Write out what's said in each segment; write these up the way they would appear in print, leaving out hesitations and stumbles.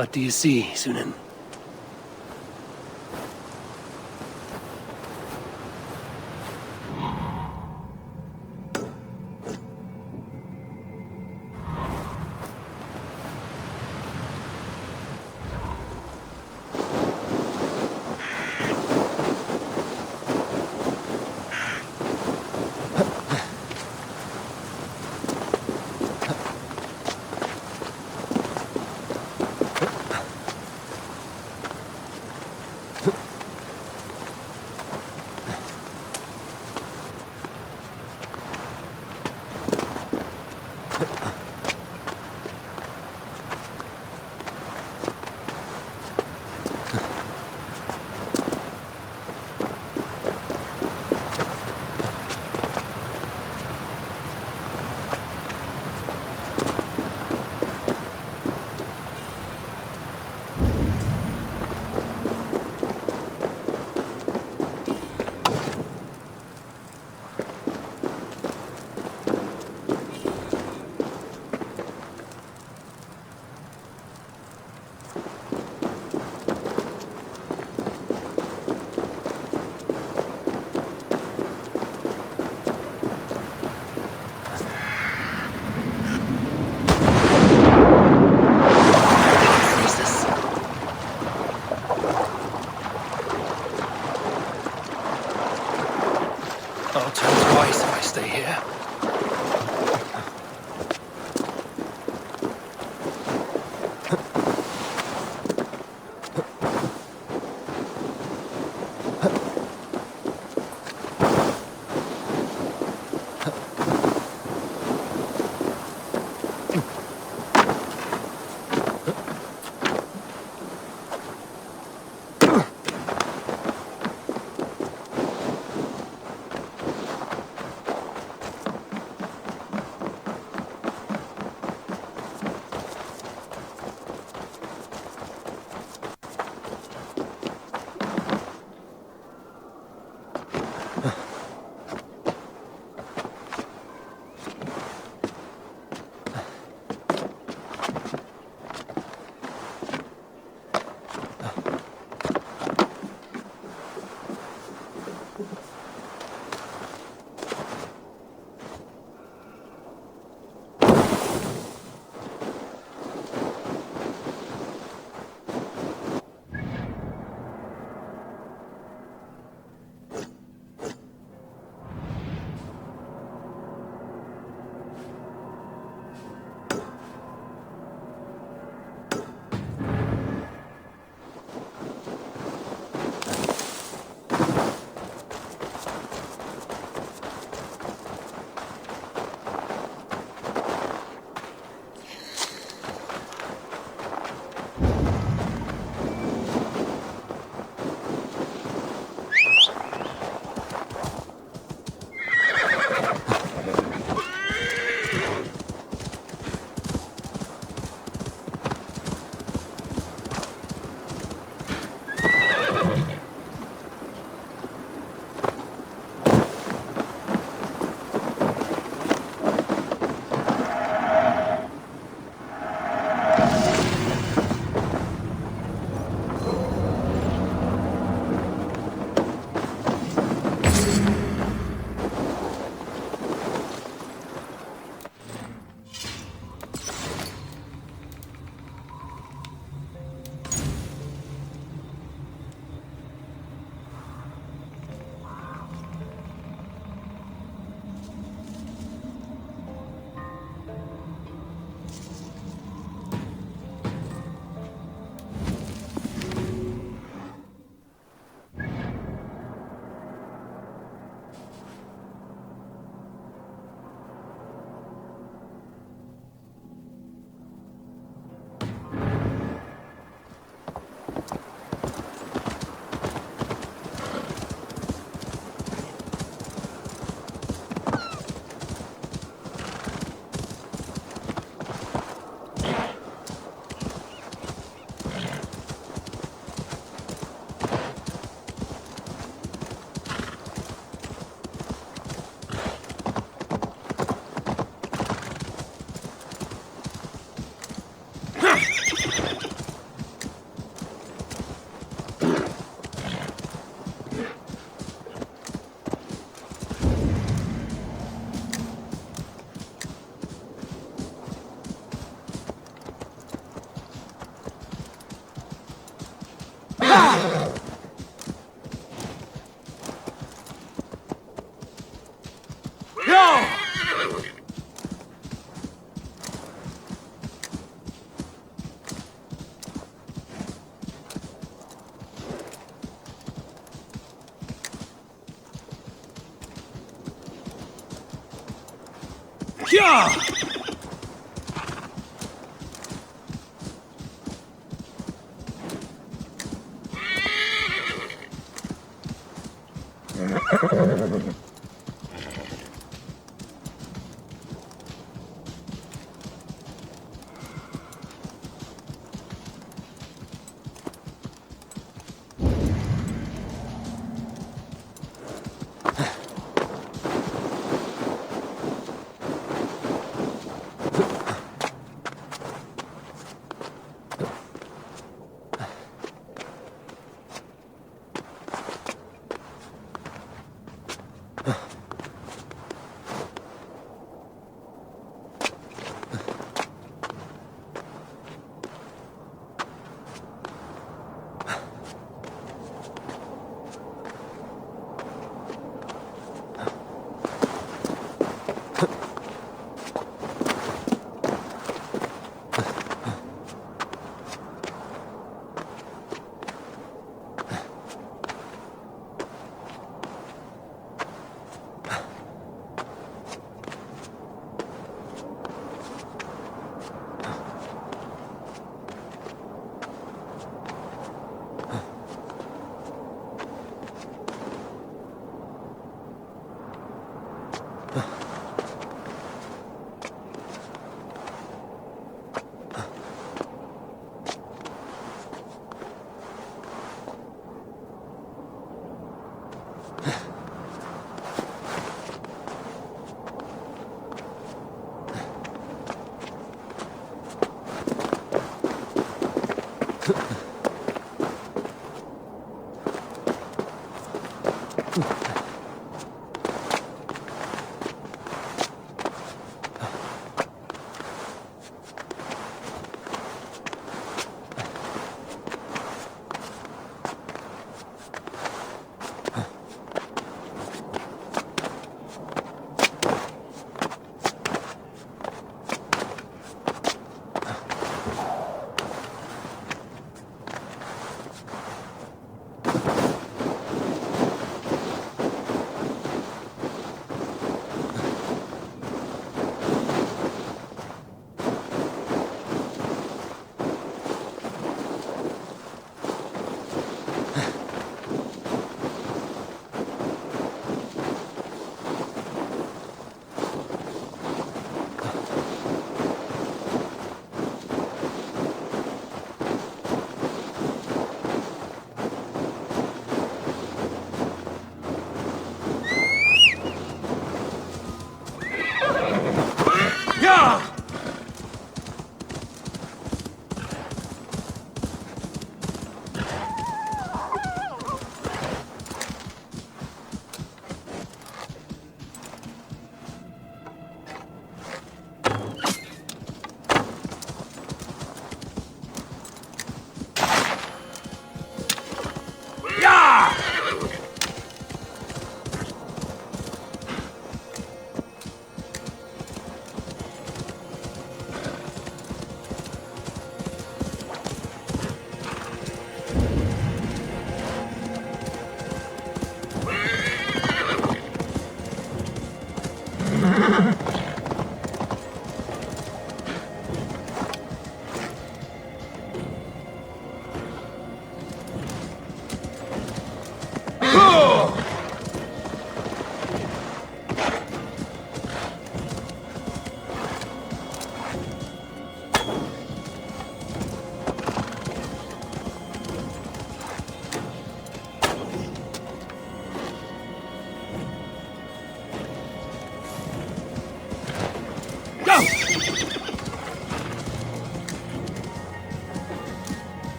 What do you see, Sunan? I'll turn twice if I stay here. Yeah!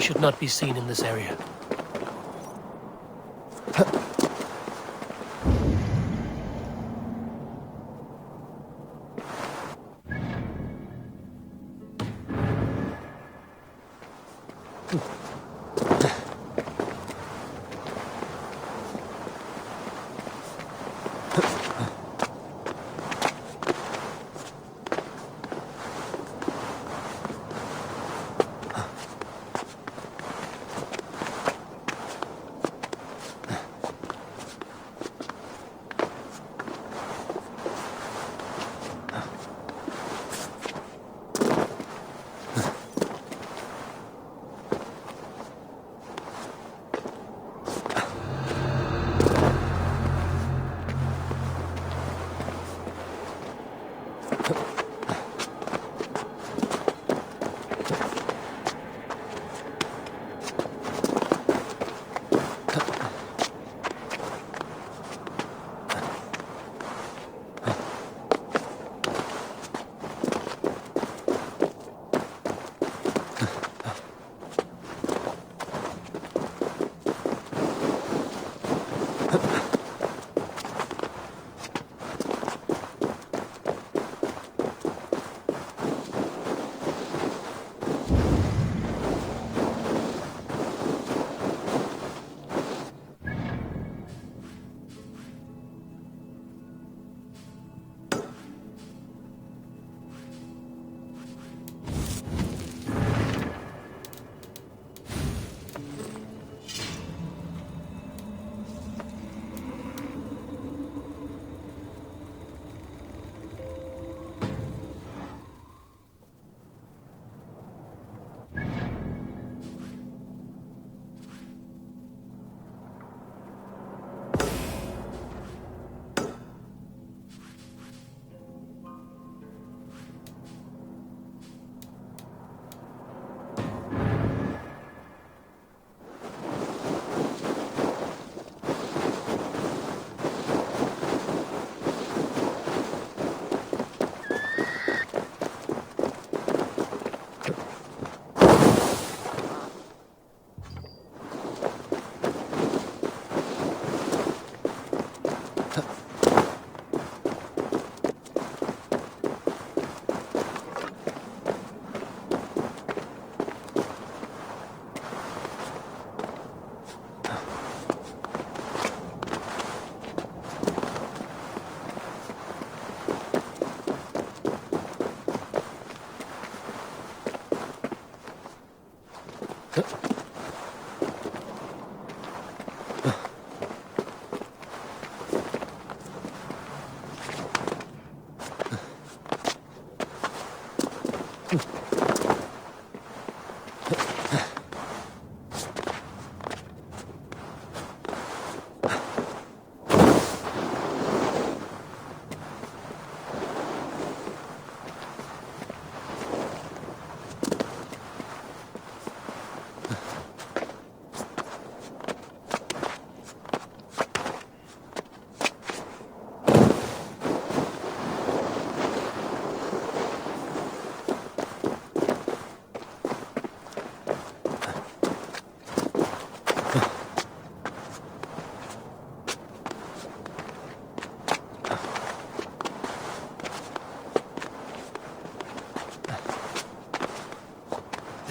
I should not be seen in this area.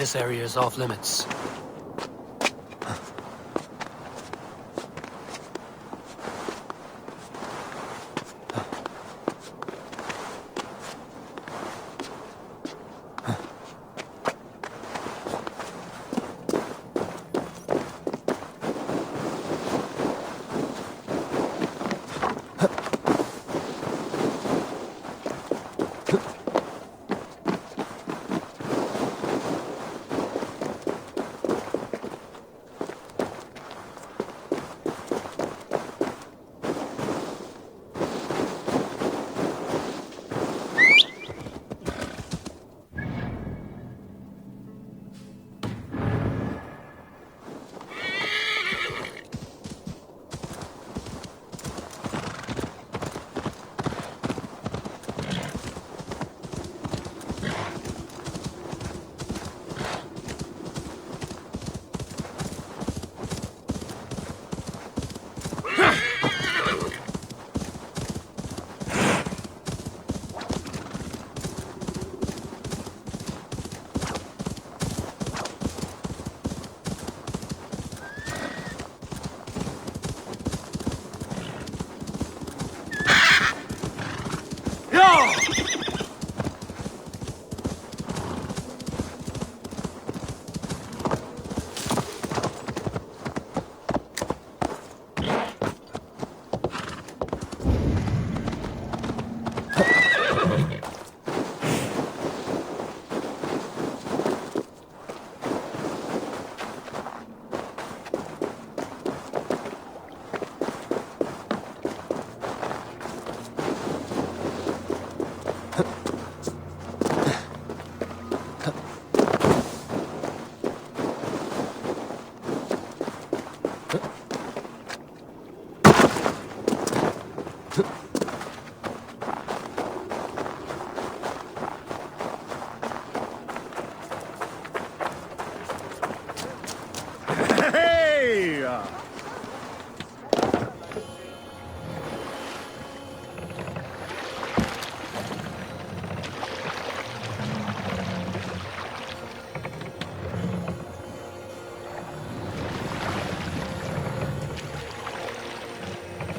This area is off limits.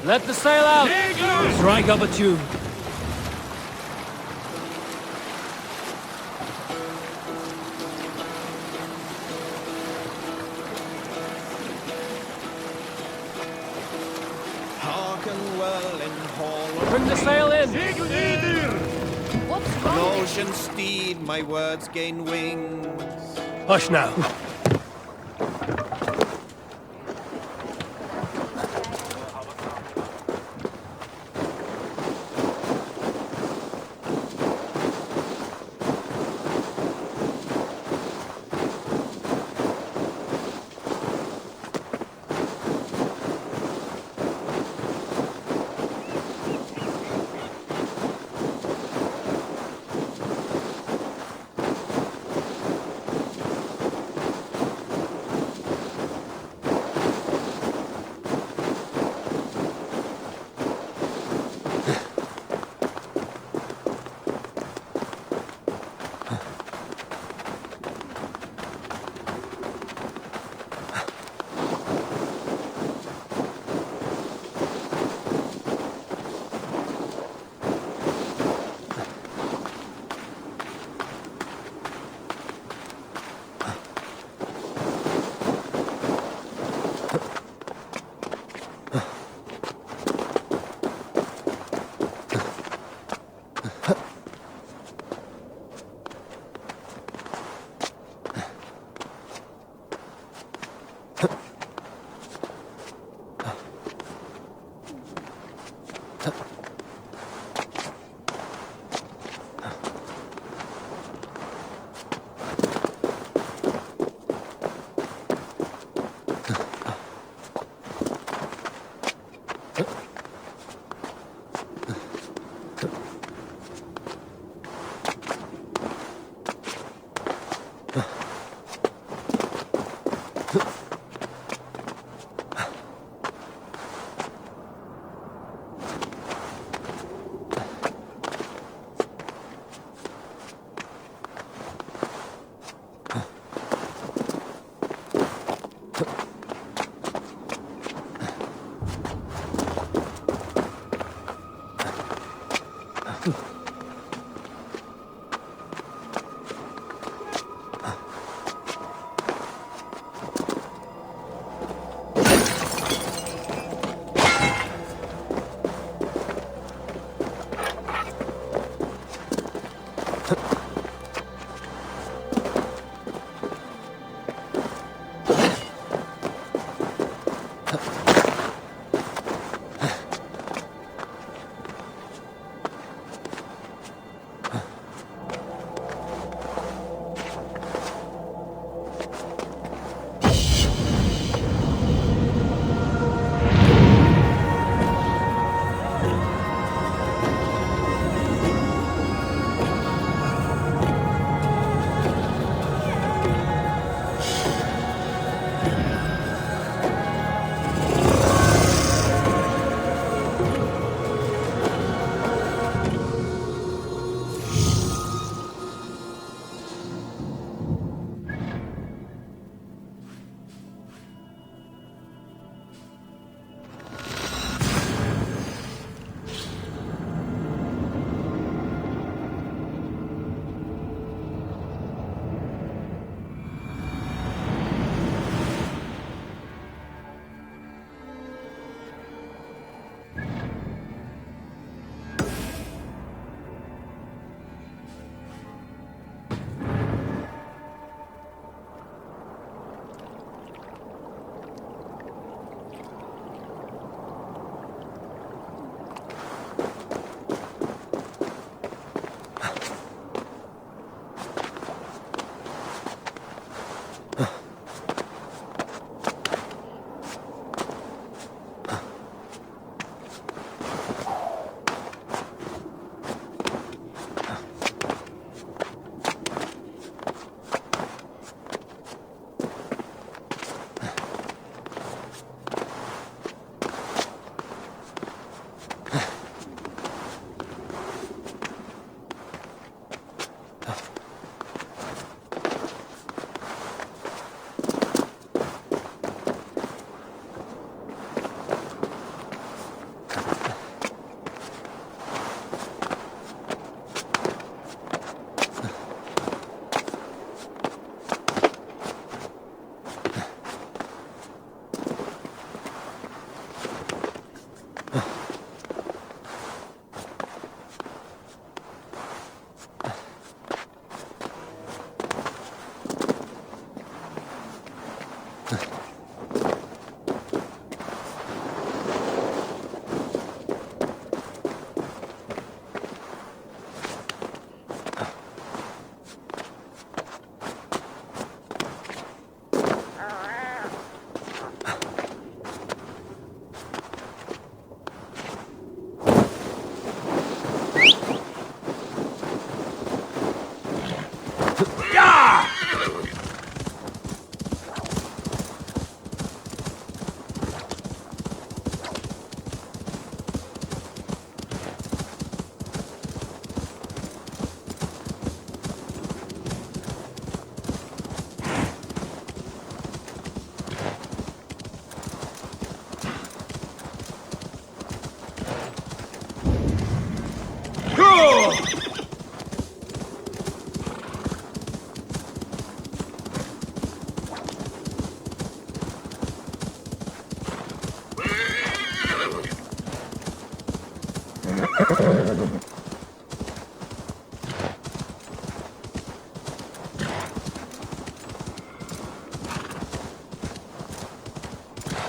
Let the sail out! Strike up a tune. Hearken well in hall. Bring the sail in! What's An wrong with ocean steed, my words gain wings. Hush now.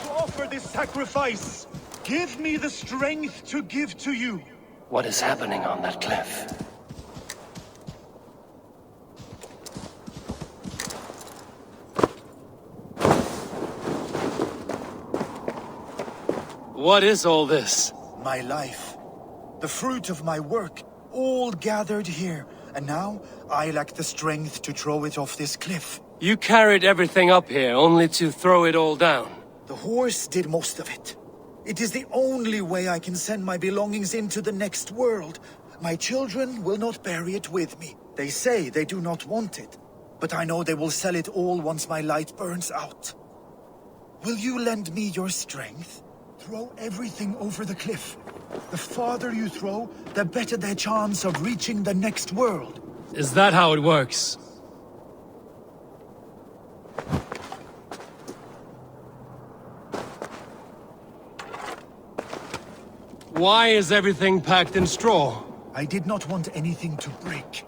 Offer this sacrifice. Give me the strength to give to you. What is happening on that cliff? What is all this? My life, the fruit of my work, all gathered here. And now, I lack the strength to throw it off this cliff. You carried everything up here only to throw it all down. The horse did most of it. It is the only way I can send my belongings into the next world. My children will not bury it with me. They say they do not want it. But I know they will sell it all once my light burns out. Will you lend me your strength? Throw everything over the cliff. The farther you throw, the better their chance of reaching the next world. Is that how it works? Why is everything packed in straw? I did not want anything to break.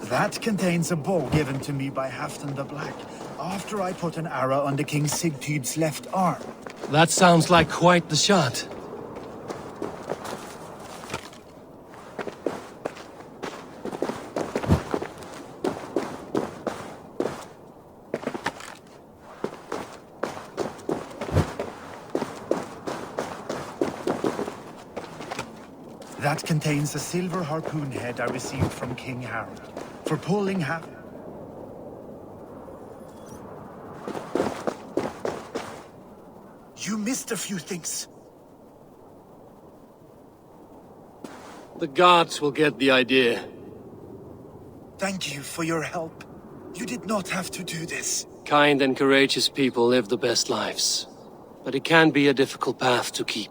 That contains a bow given to me by Halfdan the Black, after I put an arrow under King Sigtyd's left arm. That sounds like quite the shot. That contains a silver harpoon head I received from King Harald, for pulling You missed a few things. The gods will get the idea. Thank you for your help. You did not have to do this. Kind and courageous people live the best lives. But it can be a difficult path to keep.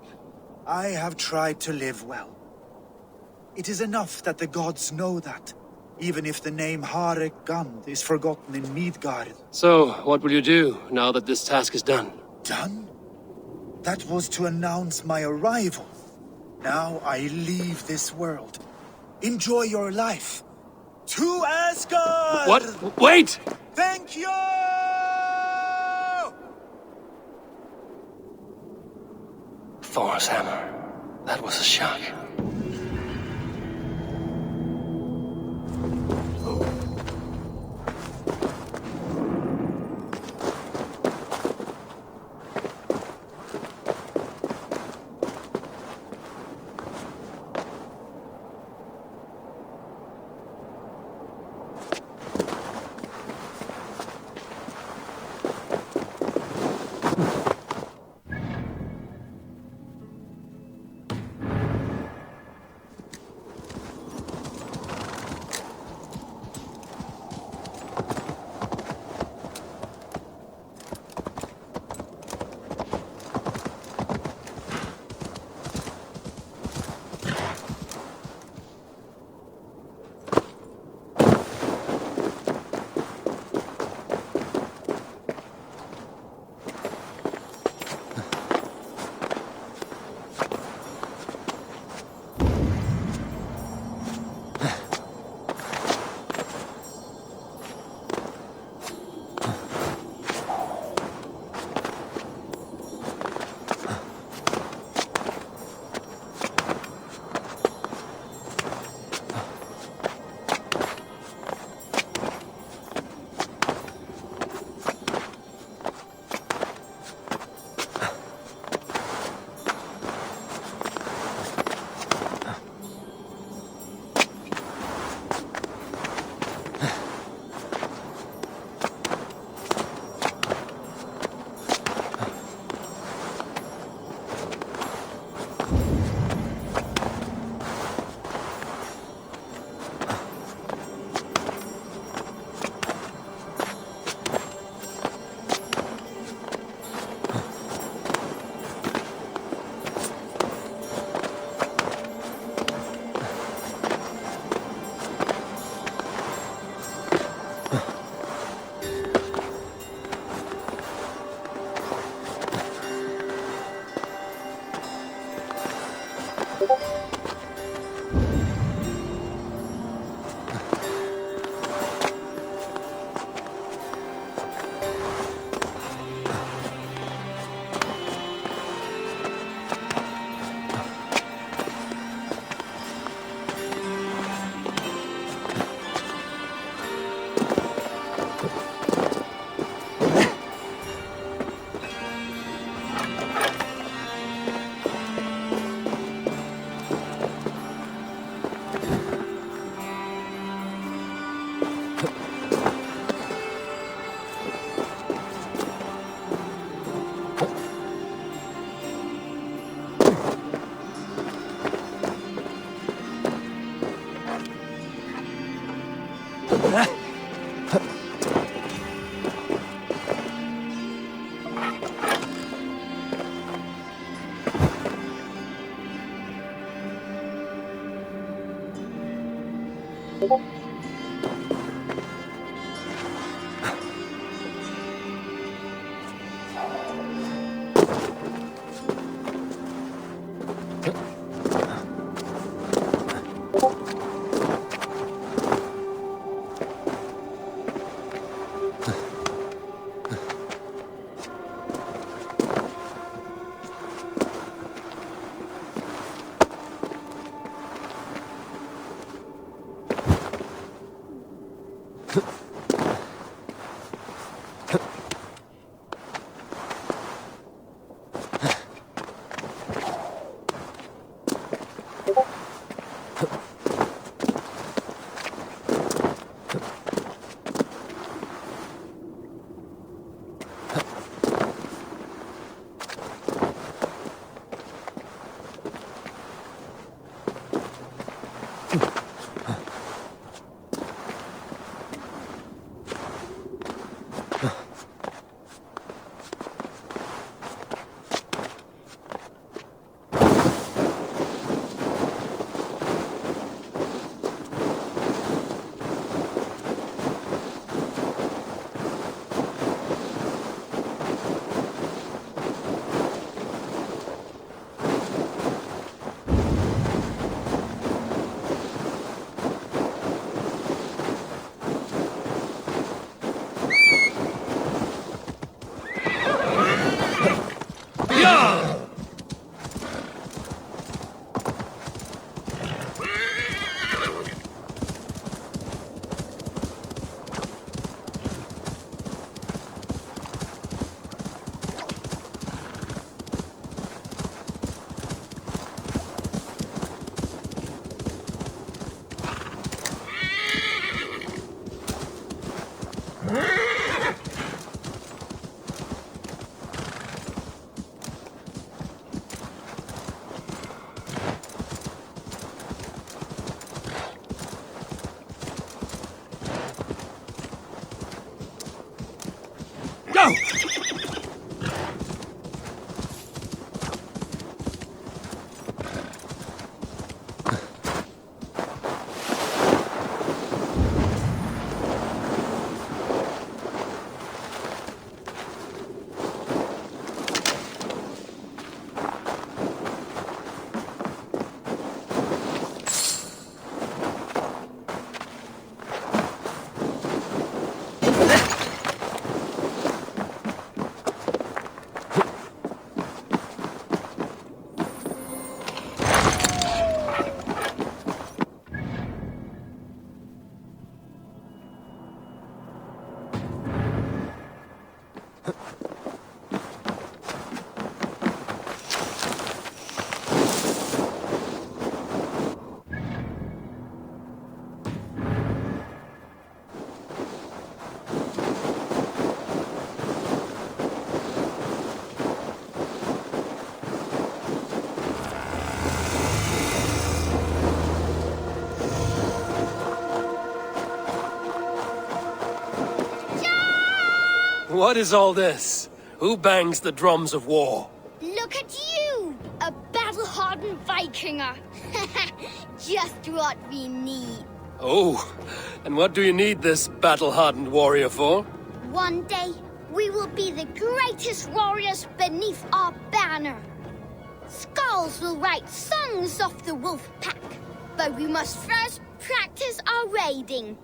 I have tried to live well. It is enough that the gods know that, even if the name Harek Gand is forgotten in Midgard. So, what will you do, now that this task is done? Done? That was to announce my arrival. Now I leave this world. Enjoy your life. To Asgard! What? Wait! Thank you! Thor's hammer. That was a shock. What is all this? Who bangs the drums of war? Look at you! A battle-hardened Vikinger! Just what we need. Oh, and what do you need this battle-hardened warrior for? One day, we will be the greatest warriors beneath our banner. Skulls will write songs of the wolf pack, but we must first practice our raiding.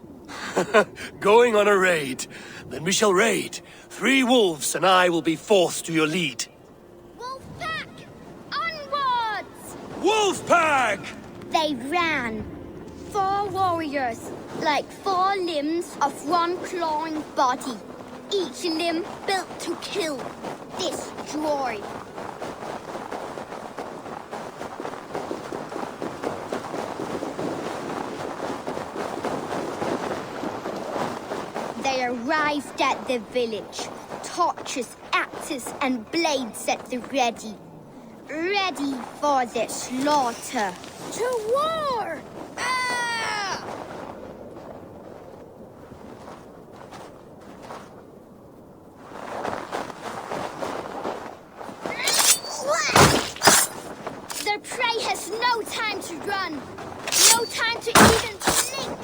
Going on a raid. Then we shall raid. 3 wolves and I will be forced to your lead. Wolf pack! Onwards! Wolf pack! They ran. 4 warriors, like 4 limbs of one clawing body. Each limb built to kill, destroy. They arrived at the village. Torches, axes, and blades at the ready. Ready for the slaughter. To war! Ah! No time to run. No time to even blink,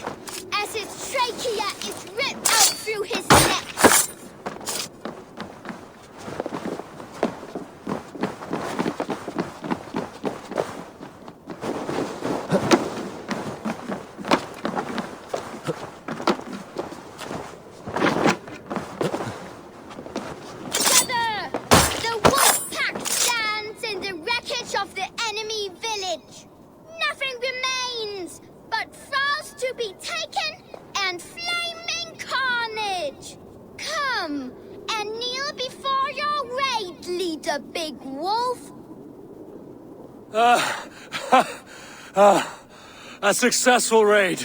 as his trachea is ripped out through his neck. A successful raid.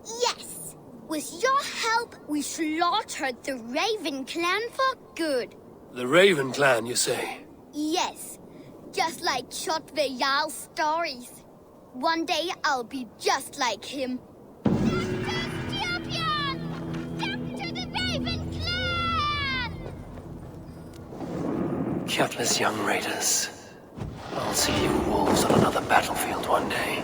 Yes. With your help, we slaughtered the Raven clan for good. The Raven clan, you say? Yes. Just like Valhalla's stories. One day I'll be just like him. Champion! Step to the Raven clan! Countless young raiders. I'll see you wolves on another battlefield one day.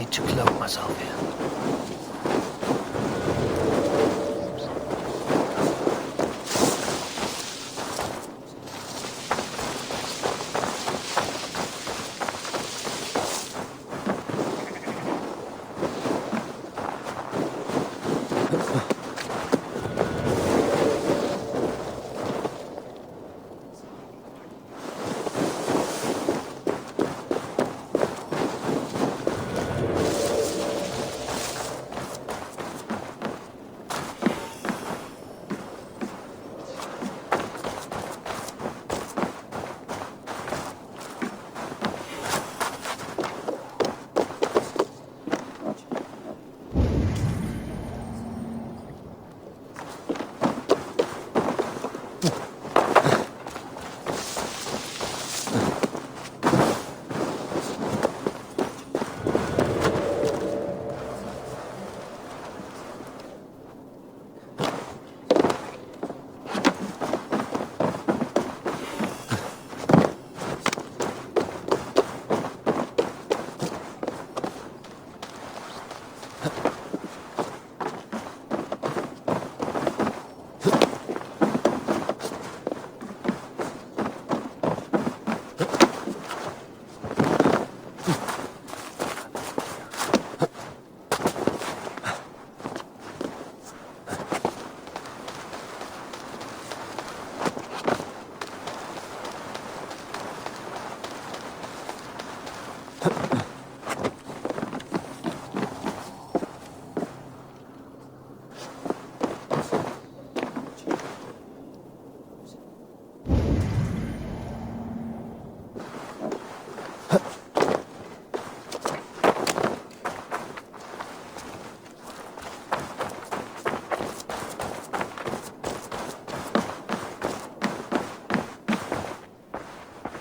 need to cloak myself here.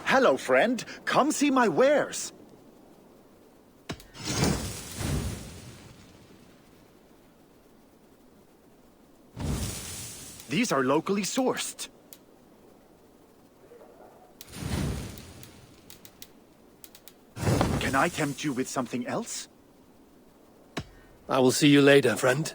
Hello, friend. Come see my wares. These are locally sourced. Can I tempt you with something else? I will see you later, friend.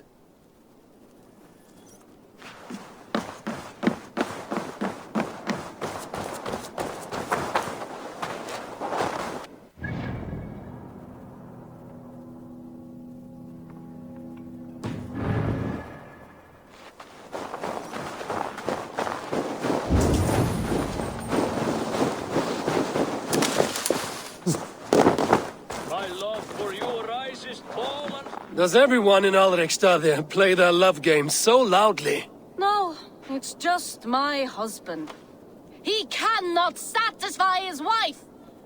Does everyone in Alrekstad play their love game so loudly? No, it's just my husband. He cannot satisfy his wife!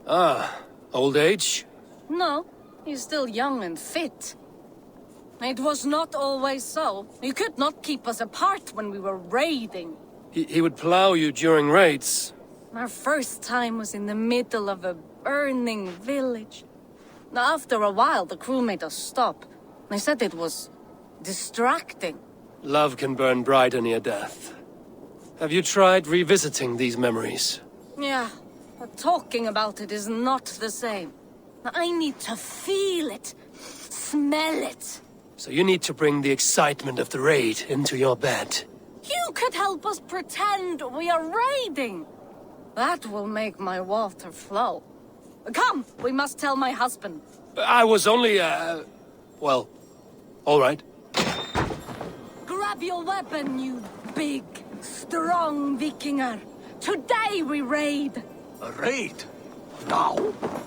Ah, old age? No, he's still young and fit. It was not always so. He could not keep us apart when we were raiding. He would plow you during raids. Our first time was in the middle of a burning village. After a while, the crew made us stop. They said it was distracting. Love can burn brighter near death. Have you tried revisiting these memories? Yeah, but talking about it is not the same. I need to feel it, smell it. So you need to bring the excitement of the raid into your bed. You could help us pretend we are raiding. That will make my water flow. Come, we must tell my husband. I was only, well, all right. Grab your weapon, you big, strong Vikinger. Today we raid. A raid? Now?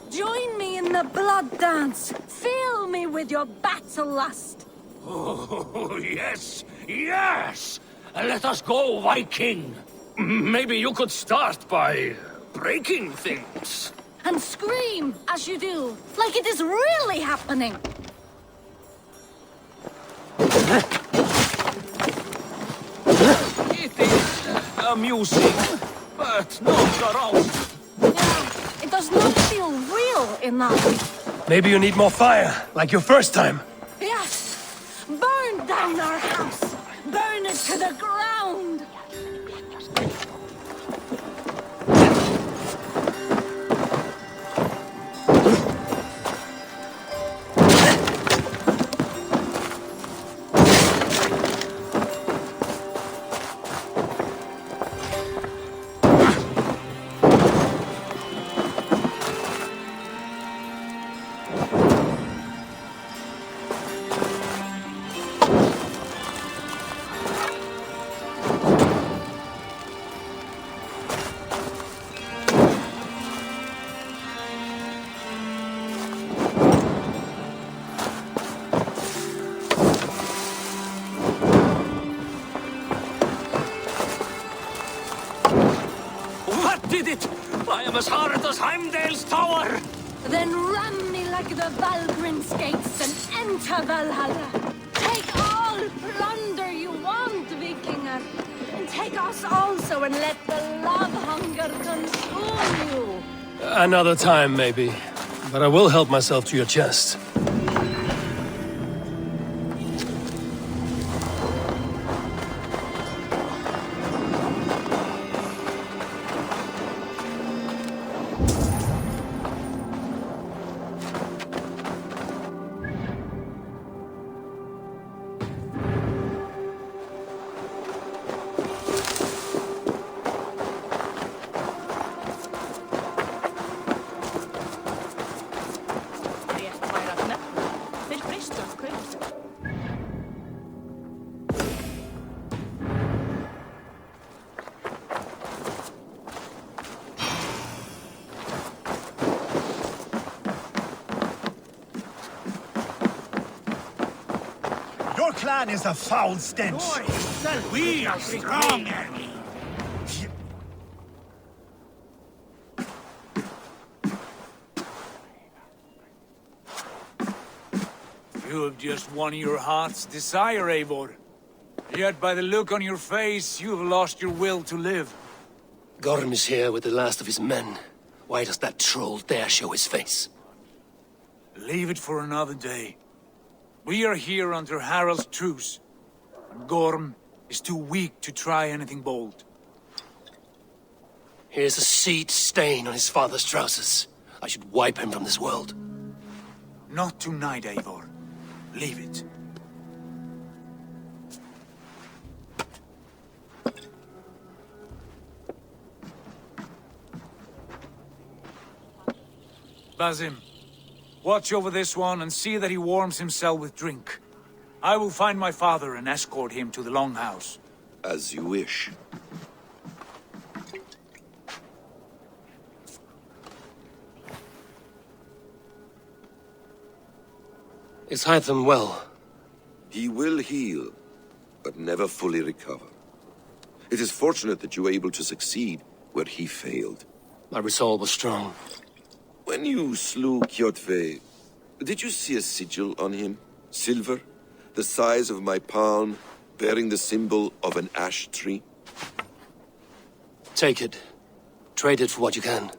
Join me in the blood dance. Fill me with your battle lust. Oh, yes, yes! Let us go, Viking! Maybe you could start by breaking things. And scream as you do, like it is really happening. It is amusing, but not arousing. Yeah, it does not feel real enough. Maybe you need more fire, like your first time. Yes! Burn down our house! Burn it to the ground! Did it! I am as hard as Heimdall's tower! Then ram me like the Valgrin's gates and enter Valhalla. Take all plunder you want, Vikinger. And take us also and let the love hunger consume you. Another time, maybe. But I will help myself to your chest. Your clan is a foul stench. We are strong, enemy! You have just won your heart's desire, Eivor. Yet by the look on your face, you have lost your will to live. Gorm is here with the last of his men. Why does that troll dare show his face? Leave it for another day. We are here under Harald's truce, and Gorm is too weak to try anything bold. Here's a seed stain on his father's trousers. I should wipe him from this world. Not tonight, Eivor. Leave it. Basim, watch over this one and see that he warms himself with drink. I will find my father and escort him to the Longhouse. As you wish. Is Hytham well? He will heal, but never fully recover. It is fortunate that you were able to succeed where he failed. My resolve was strong. When you slew Kjotve, did you see a sigil on him? Silver? The size of my palm, bearing the symbol of an ash tree? Take it. Trade it for what you can.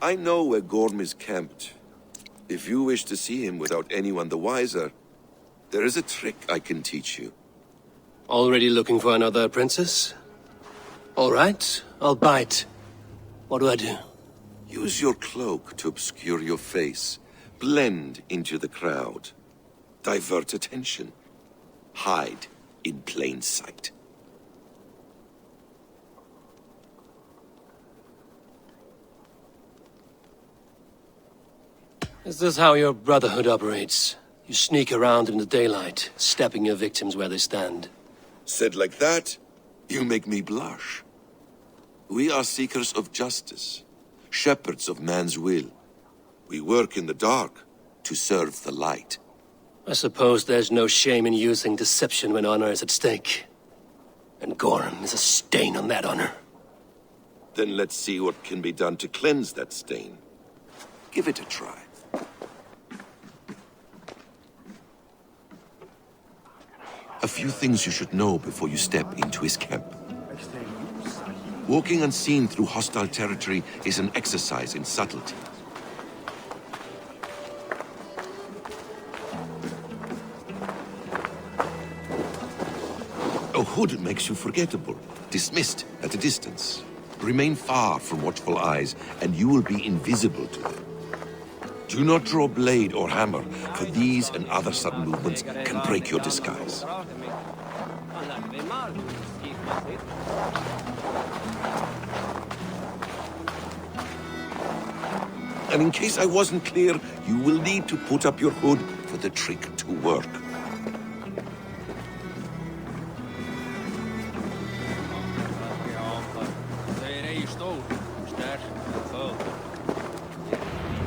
I know where Gorm is camped. If you wish to see him without anyone the wiser, there is a trick I can teach you. Already looking for another princess? All right, I'll bite. What do I do? Use your cloak to obscure your face. Blend into the crowd. Divert attention. Hide in plain sight. Is this how your Brotherhood operates? You sneak around in the daylight, stepping your victims where they stand. Said like that, you make me blush. We are seekers of justice, shepherds of man's will. We work in the dark to serve the light. I suppose there's no shame in using deception when honor is at stake. And Gorm is a stain on that honor. Then let's see what can be done to cleanse that stain. Give it a try. A few things you should know before you step into his camp. Walking unseen through hostile territory is an exercise in subtlety. A hood makes you forgettable, dismissed at a distance. Remain far from watchful eyes, and you will be invisible to them. Do not draw blade or hammer, for these and other sudden movements can break your disguise. and in case I wasn't clear, you will need to put up your hood for the trick to work.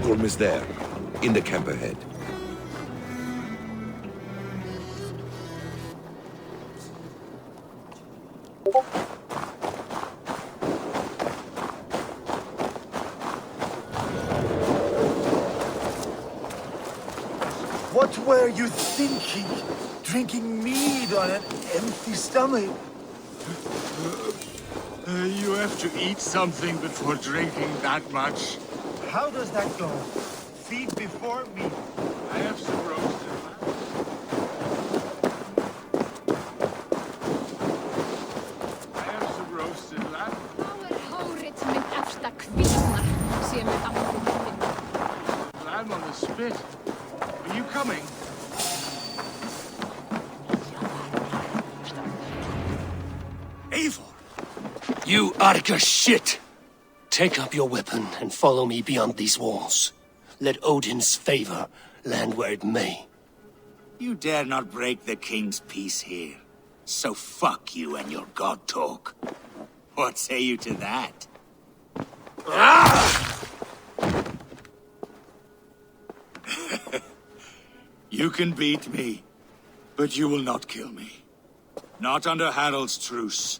Gorm is there, in the camp ahead. What were you thinking? Drinking mead on an empty stomach? You have to eat something before drinking that much. How does that go? Feed before meat. I have some roasted lamb. I have some roasted lamb. Lamb on the spit. Are you coming? Eivor! You Arga shit! Take up your weapon and follow me beyond these walls. Let Odin's favor land where it may. You dare not break the king's peace here. So fuck you and your god talk. What say you to that? You can beat me, but you will not kill me. Not under Harald's truce.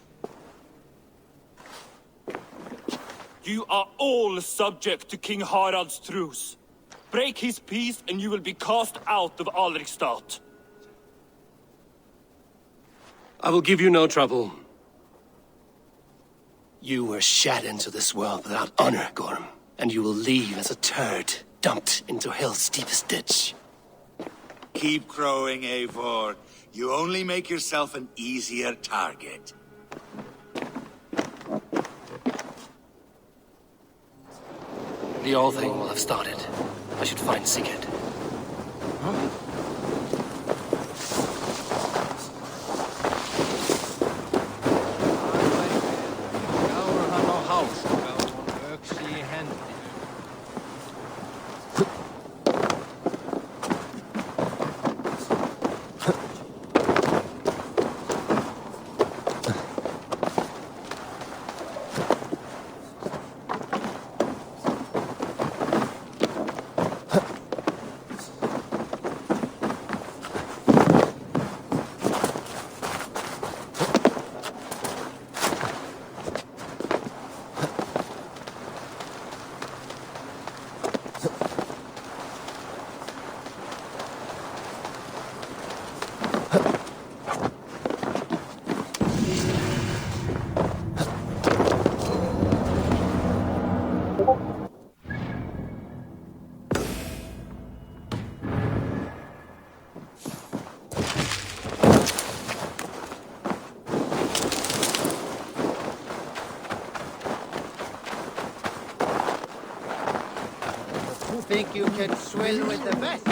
You are all subject to King Harald's truce. Break his peace and you will be cast out of Alrikstad. I will give you no trouble. You were shat into this world without honor, Gorm, and you will leave as a turd dumped into hell's deepest ditch. Keep crowing, Eivor. You only make yourself an easier target. The all thing will have started. I should find Sigurd. Think you can swim with the best?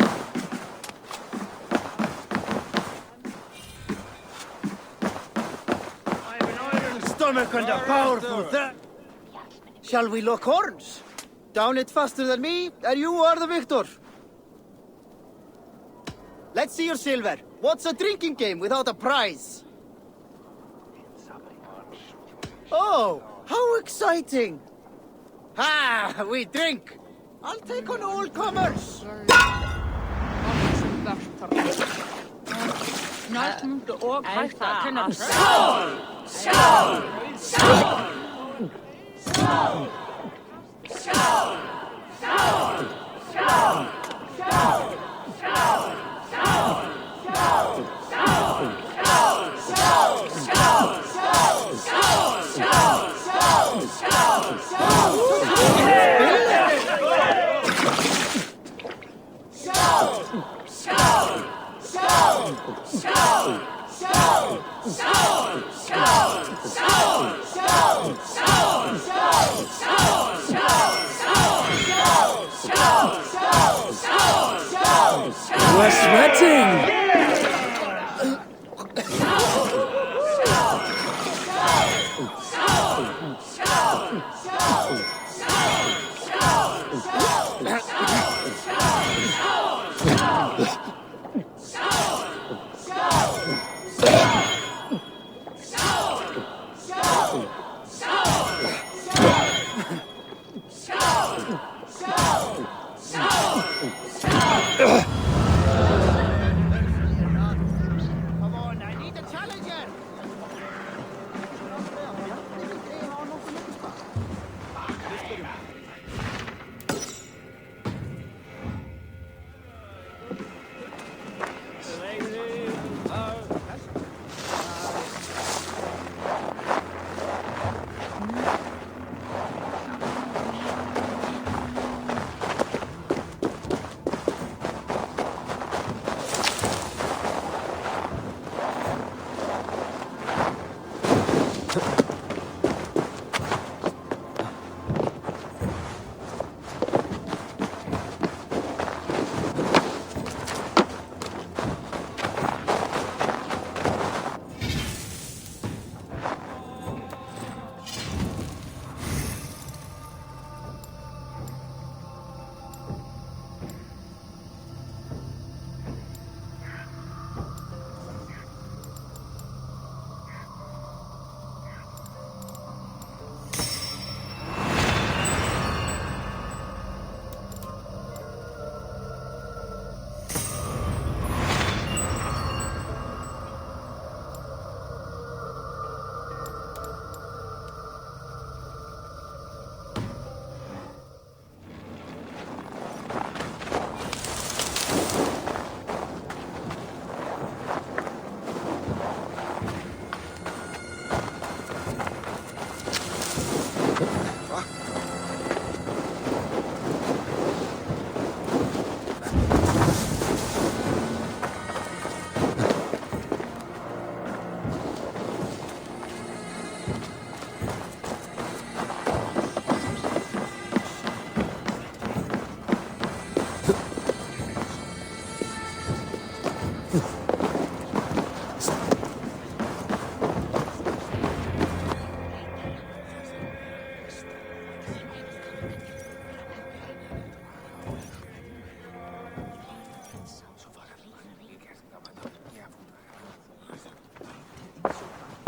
I've an iron stomach and a powerful thirst. Shall we lock horns? Down it faster than me, and you are the victor. Let's see your silver. What's a drinking game without a prize? Oh, how exciting! Ha! We drink! I'll take on all comers! We're sweating! on, I need a challenger!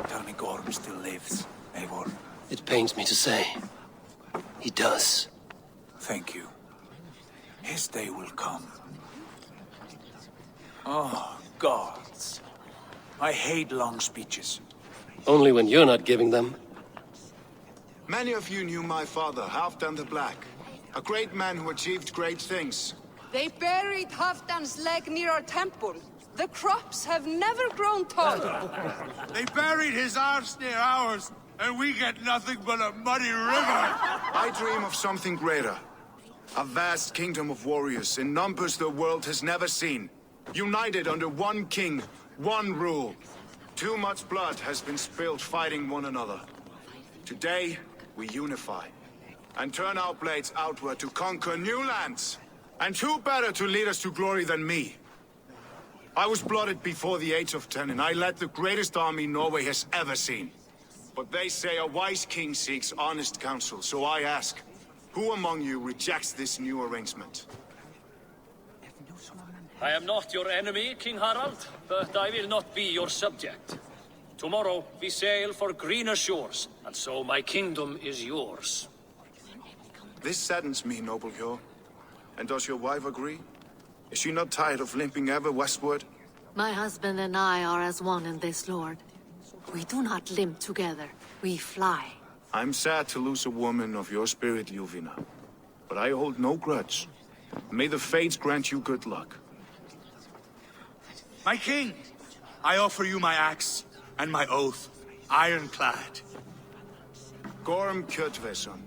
Tell me Gorm still lives, Eivor. It pains me to say. He does. Thank you. His day will come. Oh, gods. I hate long speeches. Only when you're not giving them. Many of you knew my father, Halfdan the Black. A great man who achieved great things. They buried Halfdan's leg near our temple. The crops have never grown taller. They buried his arse near ours, and we get nothing but a muddy river. I dream of something greater. A vast kingdom of warriors in numbers the world has never seen. United under one king, one rule. Too much blood has been spilled fighting one another. Today, we unify. And turn our blades outward to conquer new lands. And who better to lead us to glory than me? I was blooded before the age of 10, and I led the greatest army Norway has ever seen. But they say a wise king seeks honest counsel, so I ask, who among you rejects this new arrangement? I am not your enemy, King Harald, but I will not be your subject. Tomorrow we sail for greener shores, and so my kingdom is yours. This saddens me, noble Hjor. And does your wife agree? Is she not tired of limping ever westward? My husband and I are as one in this, Lord. We do not limp together. We fly. I'm sad to lose a woman of your spirit, Ljuvina. But I hold no grudge. May the fates grant you good luck. My king, I offer you my axe and my oath, ironclad. Gorm Kjotveson,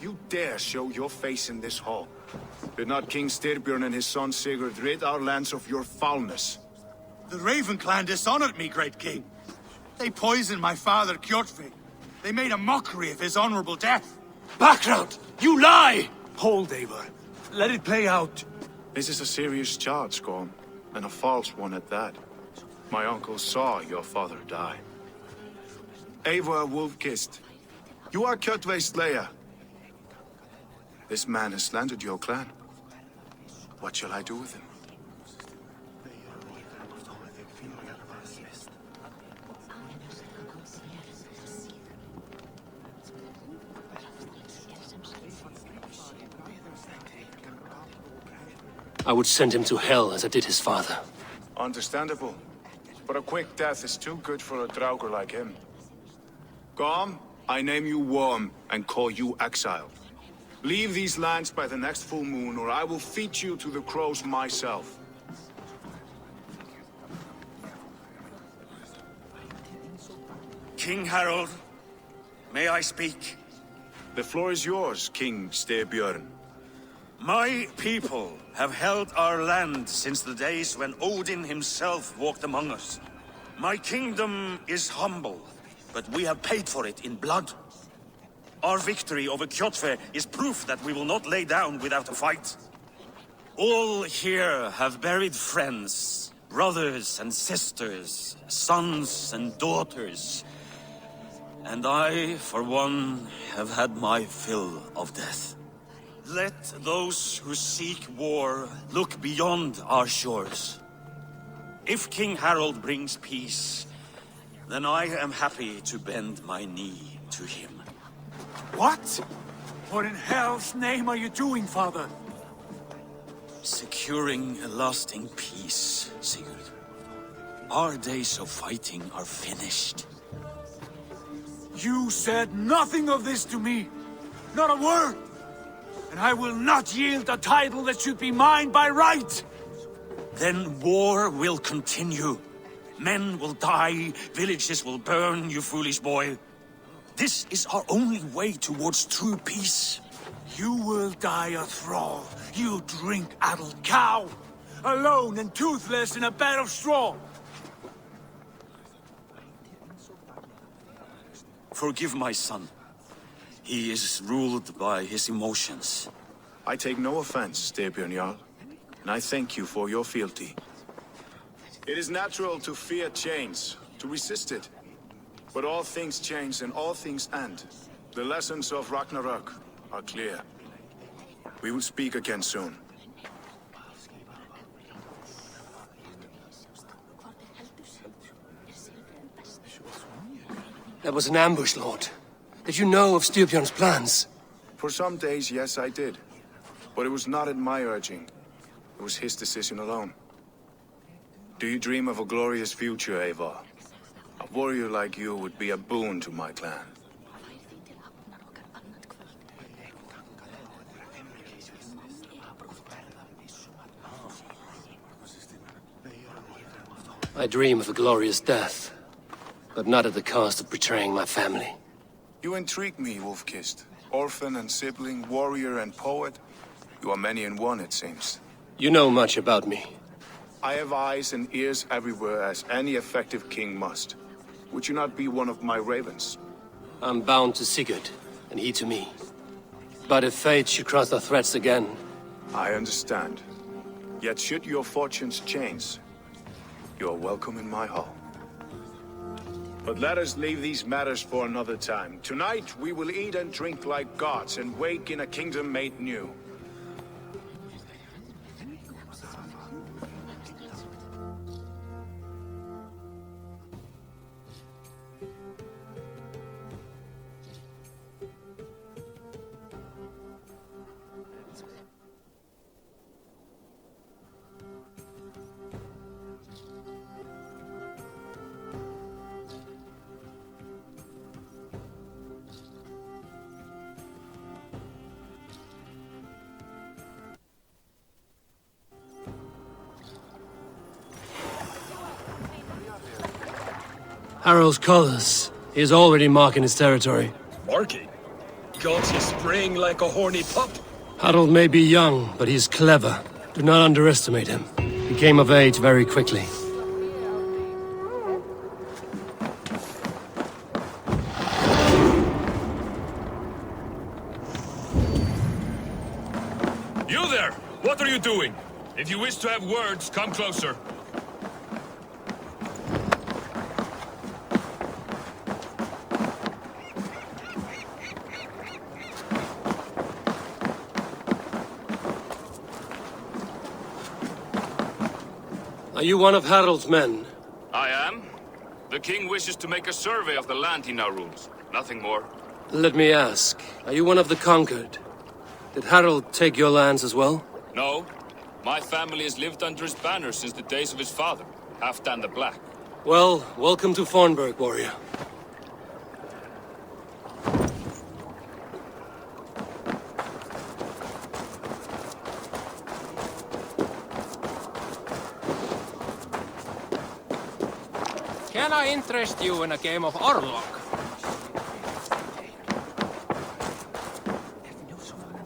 you dare show your face in this hall. Did not King Styrbjörn and his son Sigurd rid our lands of your foulness? The Raven clan dishonored me, great king. They poisoned my father, Kjotve. They made a mockery of his honorable death. Background! You lie! Hold, Eivor. Let it play out. This is a serious charge, Gorm, and a false one at that. My uncle saw your father die. Eivor Wolf-Kissed, you are Kjotve's slayer. This man has slandered your clan. What shall I do with him? I would send him to hell as I did his father. Understandable. But a quick death is too good for a Draugr like him. Gorm, I name you Worm and call you exile. Leave these lands by the next full moon, or I will feed you to the crows myself. King Harold, may I speak? The floor is yours, King Styrbjörn. My people have held our land since the days when Odin himself walked among us. My kingdom is humble, but we have paid for it in blood. Our victory over Kjotve is proof that we will not lay down without a fight. All here have buried friends, brothers and sisters, sons and daughters. And I, for one, have had my fill of death. Let those who seek war look beyond our shores. If King Harold brings peace, then I am happy to bend my knee to him. What? What in hell's name are you doing, father? Securing a lasting peace, Sigurd. Our days of fighting are finished. You said nothing of this to me. Not a word. And I will not yield a title that should be mine by right. Then war will continue. Men will die, villages will burn, you foolish boy. This is our only way towards true peace. You will die a thrall. You drink-addled cow. Alone and toothless in a bed of straw. Forgive my son. He is ruled by his emotions. I take no offense, Styrbjörn Jarl, and I thank you for your fealty. It is natural to fear change, to resist it. But all things change and all things end. The lessons of Ragnarok are clear. We will speak again soon. That was an ambush, Lord. Did you know of Styrbjörn's plans? For some days, yes, I did. But it was not at my urging. It was his decision alone. Do you dream of a glorious future, Eivor? A warrior like you would be a boon to my clan. I dream of a glorious death, but not at the cost of betraying my family. You intrigue me, Wolf-Kissed. Orphan and sibling, warrior and poet. You are many in one, it seems. You know much about me. I have eyes and ears everywhere, as any effective king must. Would you not be one of my ravens? I'm bound to Sigurd, and he to me. But if fate should cross our threats again... I understand. Yet should your fortunes change, you are welcome in my hall. But let us leave these matters for another time. Tonight, we will eat and drink like gods and wake in a kingdom made new. Harold's colors. He is already marking his territory. Marking? Gods, he's spraying like a horny pup. Harold may be young, but he's clever. Do not underestimate him. He came of age very quickly. You there! What are you doing? If you wish to have words, come closer. Are you one of Harold's men? I am. The king wishes to make a survey of the land he now rules. Nothing more. Let me ask, are you one of the conquered? Did Harold take your lands as well? No. My family has lived under his banner since the days of his father, Halfdan the Black. Well, welcome to Farnburg, warrior. Can I interest you in a game of Orlok?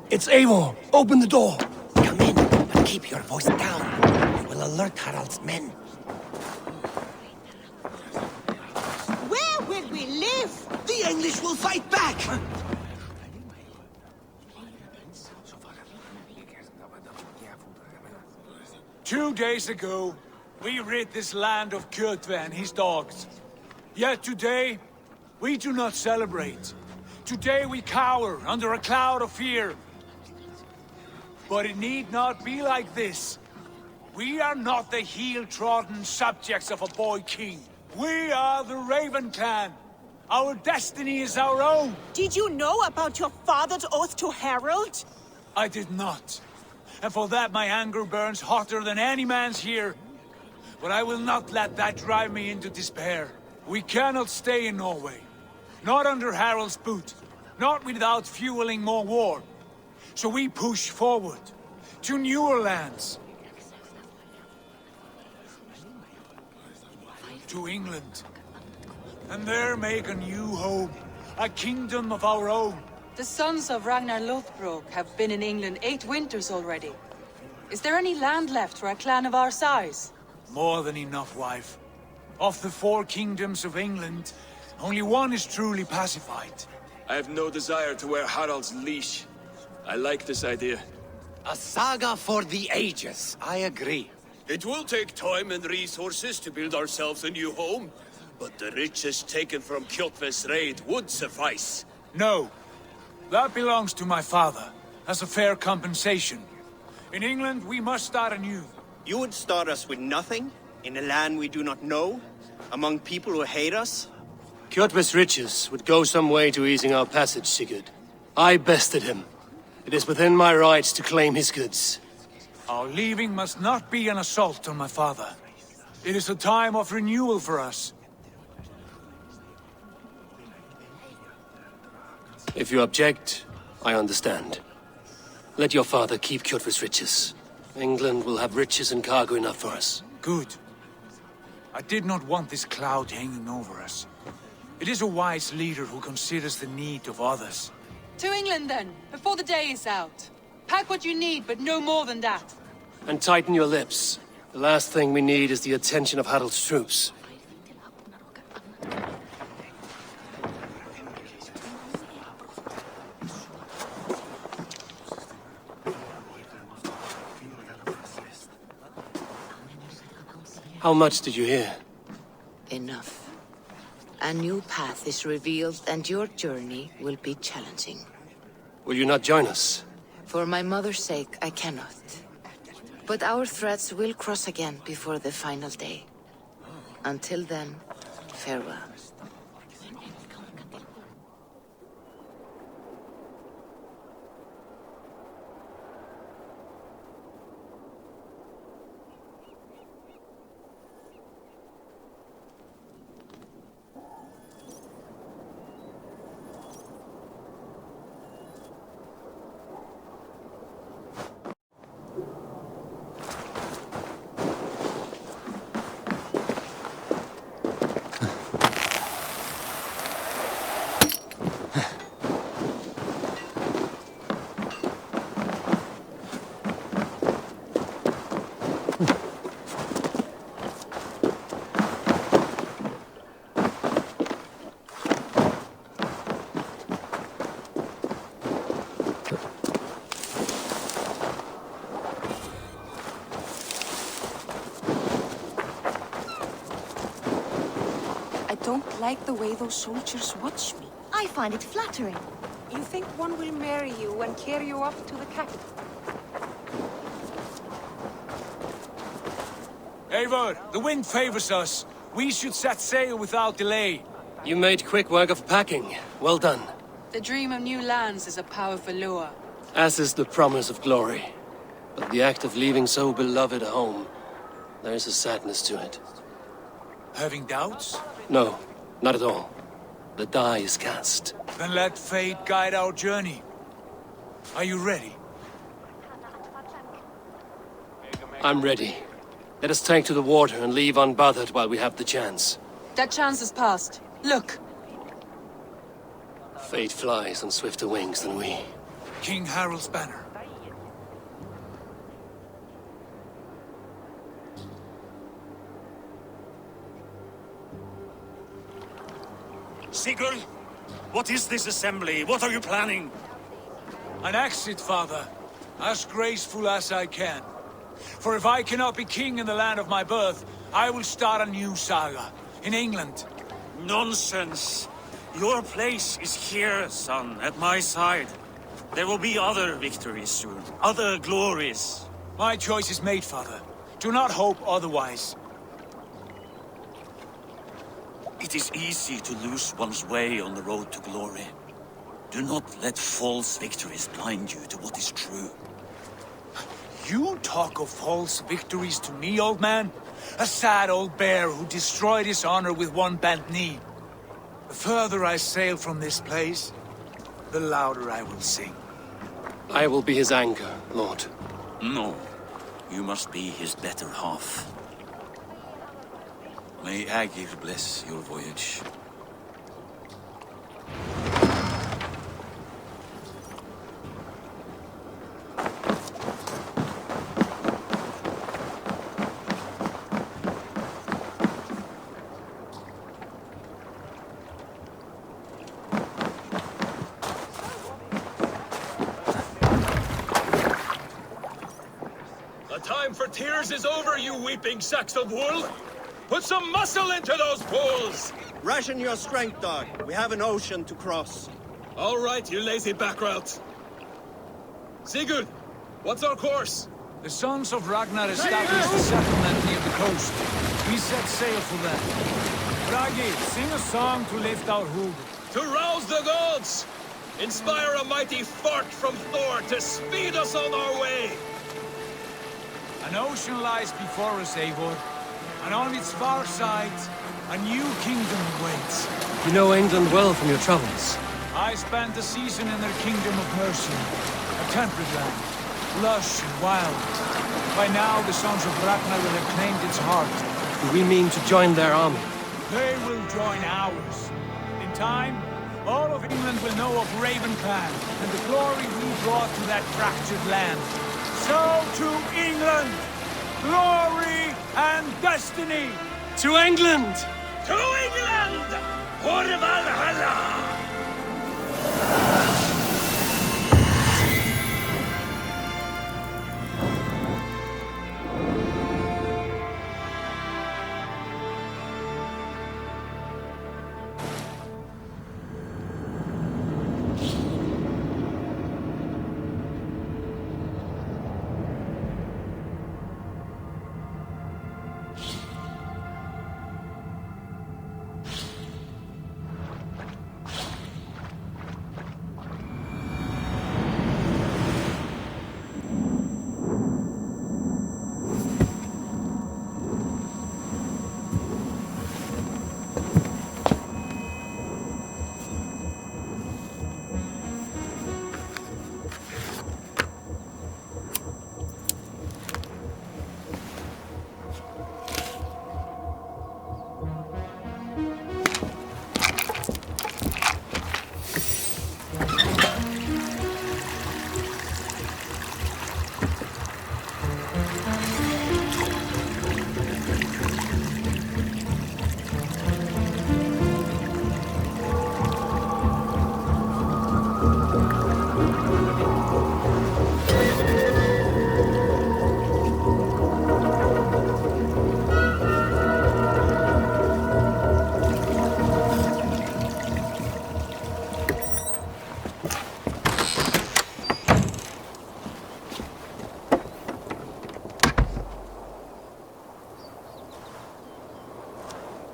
It's Eivor! Open the door! Come in, but keep your voice down. I will alert Harald's men. Where will we live? The English will fight back! 2 days ago, we rid this land of Kjotve and his dogs. Yet today, we do not celebrate. Today we cower under a cloud of fear. But it need not be like this. We are not the heel-trodden subjects of a boy king. We are the Raven clan. Our destiny is our own. Did you know about your father's oath to Harald? I did not. And for that my anger burns hotter than any man's here. But I will not let that drive me into despair. We cannot stay in Norway. Not under Harald's boot. Not without fueling more war. So we push forward. To newer lands. To England. And there make a new home. A kingdom of our own. The sons of Ragnar Lothbrok have been in England 8 winters already. Is there any land left for a clan of our size? More than enough, wife. Of the 4 kingdoms of England, only one is truly pacified. I have no desire to wear Harald's leash. I like this idea. A saga for the ages, I agree. It will take time and resources to build ourselves a new home, but the riches taken from Kjotve's raid would suffice. No. That belongs to my father, as a fair compensation. In England, we must start anew. You would start us with nothing? In a land we do not know? Among people who hate us? Kjotve's riches would go some way to easing our passage, Sigurd. I bested him. It is within my rights to claim his goods. Our leaving must not be an assault on my father. It is a time of renewal for us. If you object, I understand. Let your father keep Kjotve's riches. England will have riches and cargo enough for us. Good. I did not want this cloud hanging over us. It is a wise leader who considers the need of others. To England then, before the day is out. Pack what you need, but no more than that. And tighten your lips. The last thing we need is the attention of Harald's troops. How much did you hear? Enough. A new path is revealed and your journey will be challenging. Will you not join us? For my mother's sake, I cannot. But our threads will cross again before the final day. Until then, farewell. I don't like the way those soldiers watch me. I find it flattering. You think one will marry you and carry you off to the capital? Eivor, the wind favors us. We should set sail without delay. You made quick work of packing. Well done. The dream of new lands is a powerful lure. As is the promise of glory. But the act of leaving so beloved a home, there's a sadness to it. Having doubts? No, not at all. The die is cast. Then let fate guide our journey. Are you ready? I'm ready. Let us take to the water and leave unbothered while we have the chance. That chance is past. Look! Fate flies on swifter wings than we. King Harald's banner. Sigurd, what is this assembly? What are you planning? An exit, father. As graceful as I can. For if I cannot be king in the land of my birth, I will start a new saga. In England. Nonsense. Your place is here, son, at my side. There will be other victories soon. Other glories. My choice is made, father. Do not hope otherwise. It is easy to lose one's way on the road to glory. Do not let false victories blind you to what is true. You talk of false victories to me, old man? A sad old bear who destroyed his honor with one bent knee. The further I sail from this place, the louder I will sing. I will be his anchor, Lord. No. You must be his better half. May Aegir bless your voyage. The time for tears is over, you weeping sacks of wool! Put some muscle into those bulls! Ration your strength, dog. We have an ocean to cross. All right, you lazy backrout. Sigurd, what's our course? The sons of Ragnar established a settlement near the coast. We set sail for them. Bragi, sing a song to lift our hood. To rouse the gods! Inspire a mighty fart from Thor to speed us on our way! An ocean lies before us, Eivor. And on its far side, a new kingdom awaits. You know England well from your travels. I spent a season in their kingdom of mercy. A temperate land, lush and wild. By now, the sons of Ragnar will have claimed its heart. Do we mean to join their army? They will join ours. In time, all of England will know of Raven Clan and the glory we brought to that fractured land. So to England! Glory and destiny! To England! To England! For Valhalla!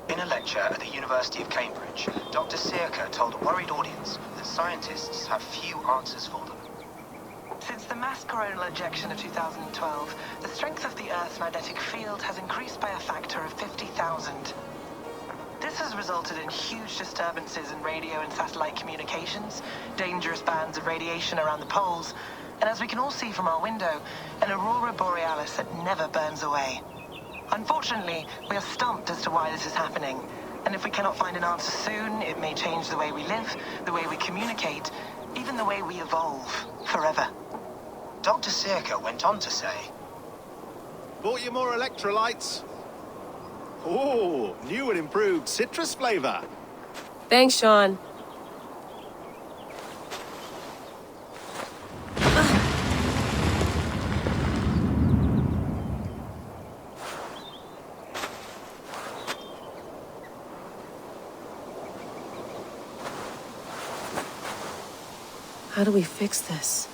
In a lecture at the University of Cambridge, Dr. Circa told a worried audience that scientists have few answers for them. Since the the mass coronal ejection of 2012, the strength of the Earth's magnetic field has increased by a factor of 50,000. This has resulted in huge disturbances in radio and satellite communications, dangerous bands of radiation around the poles, and as we can all see from our window, an aurora borealis that never burns away. Unfortunately, we are stumped as to why this is happening, and if we cannot find an answer soon, it may change the way we live, the way we communicate, even the way we evolve, forever. Dr. Circa went on to say... Bought you more electrolytes? Oh, new and improved citrus flavor. Thanks, Sean. How do we fix this?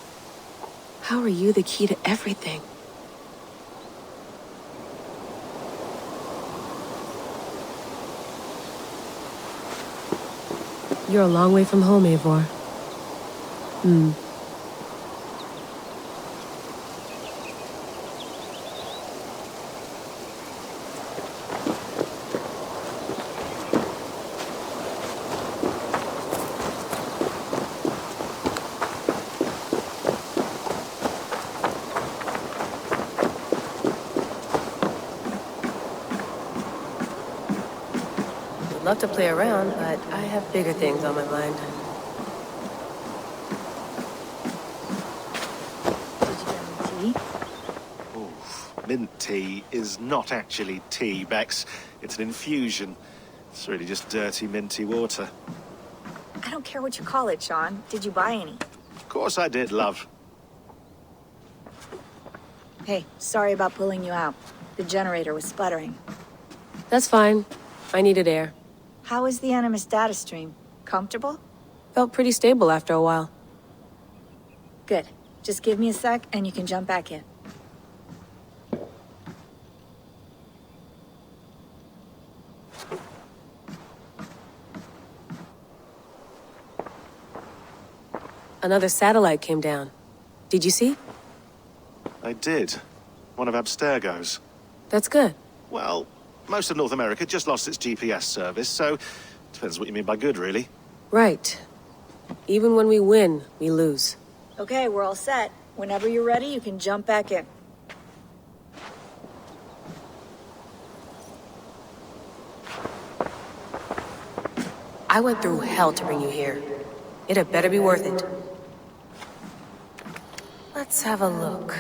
How are you the key to everything? You're a long way from home, Eivor. I'd love to play around, but I have bigger things on my mind. Mint tea is not actually tea, Bex. It's an infusion. It's really just dirty, minty water. I don't care what you call it, Sean. Did you buy any? Of course I did, love. Hey, sorry about pulling you out. The generator was sputtering. That's fine. I needed air. How is the Animus data stream? Comfortable? Felt pretty stable after a while. Good. Just give me a sec and you can jump back in. Another satellite came down. Did you see? I did. One of Abstergo's. That's good. Well, most of North America just lost its GPS service, so depends what you mean by good, really. Right. Even when we win, we lose. Okay, we're all set. Whenever you're ready, you can jump back in. I went through hell to bring you here. It had better be worth it. Let's have a look.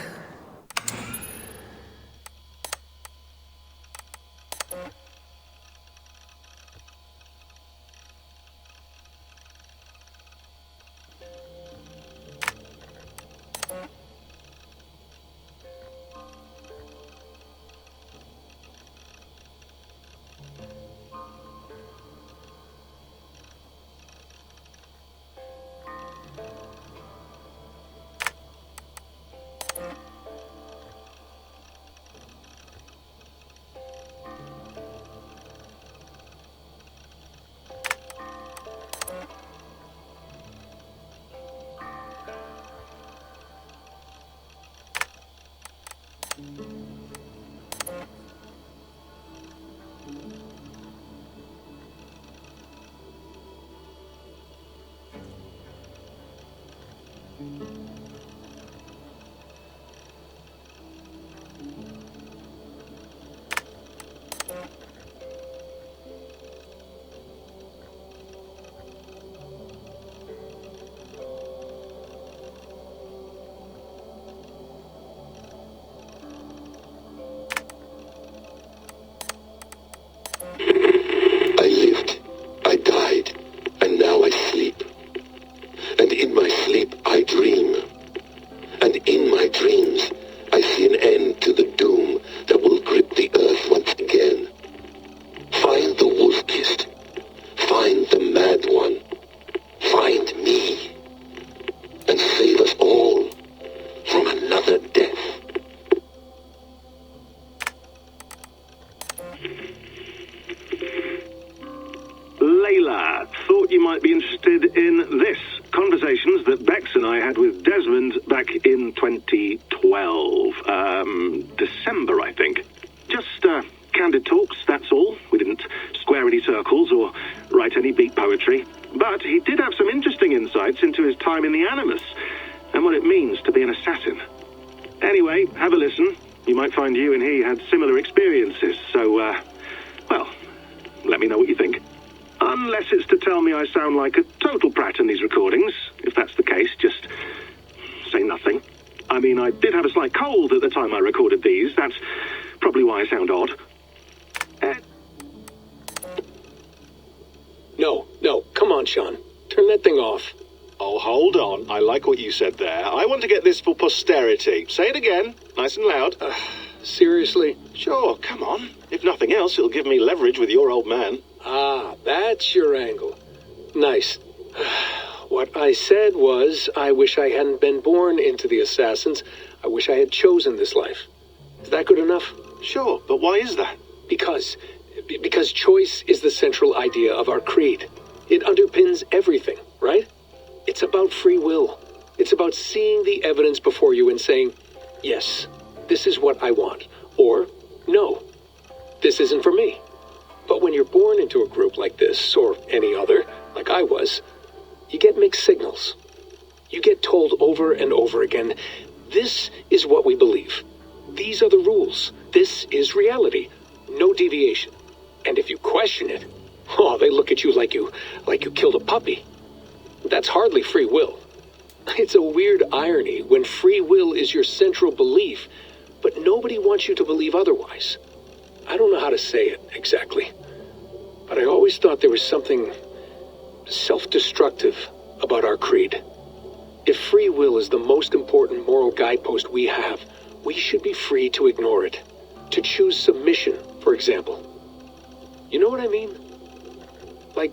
might be interested in this. Conversations that Bex and I had with Desmond back in 2012. December, I think. Just, candid talks, that's all. We didn't square any circles or write any beat poetry. But he did have some interesting insights into his time in the Animus and what it means to be an assassin. Anyway, have a listen. You might find you and he had similar experiences, so, well, let me know what you think. Unless it's to tell me I sound like a total prat in these recordings. If that's the case, just say nothing. I mean, I did have a slight cold at the time I recorded these. That's probably why I sound odd. No, come on, Sean. Turn that thing off. Oh, hold on. I like what you said there. I want to get this for posterity. Say it again, nice and loud. Seriously? Sure, come on. If nothing else, it'll give me leverage with your old man. Ah, that's your angle. Nice. What I said was, I wish I hadn't been born into the Assassins. I wish I had chosen this life. Is that good enough? Sure, but why is that? Because choice is the central idea of our creed. It underpins everything, right? It's about free will. It's about seeing the evidence before you and saying, yes, this is what I want. Or, no, this isn't for me. But when you're born into a group like this, or any other, like I was, you get mixed signals. You get told over and over again, this is what we believe. These are the rules. This is reality. No deviation. And if you question it, oh, they look at you like you killed a puppy. That's hardly free will. It's a weird irony when free will is your central belief, but nobody wants you to believe otherwise. I don't know how to say it exactly, but I always thought there was something self-destructive about our creed. If free will is the most important moral guidepost we have, we should be free to ignore it. To choose submission, for example. You know what I mean? Like,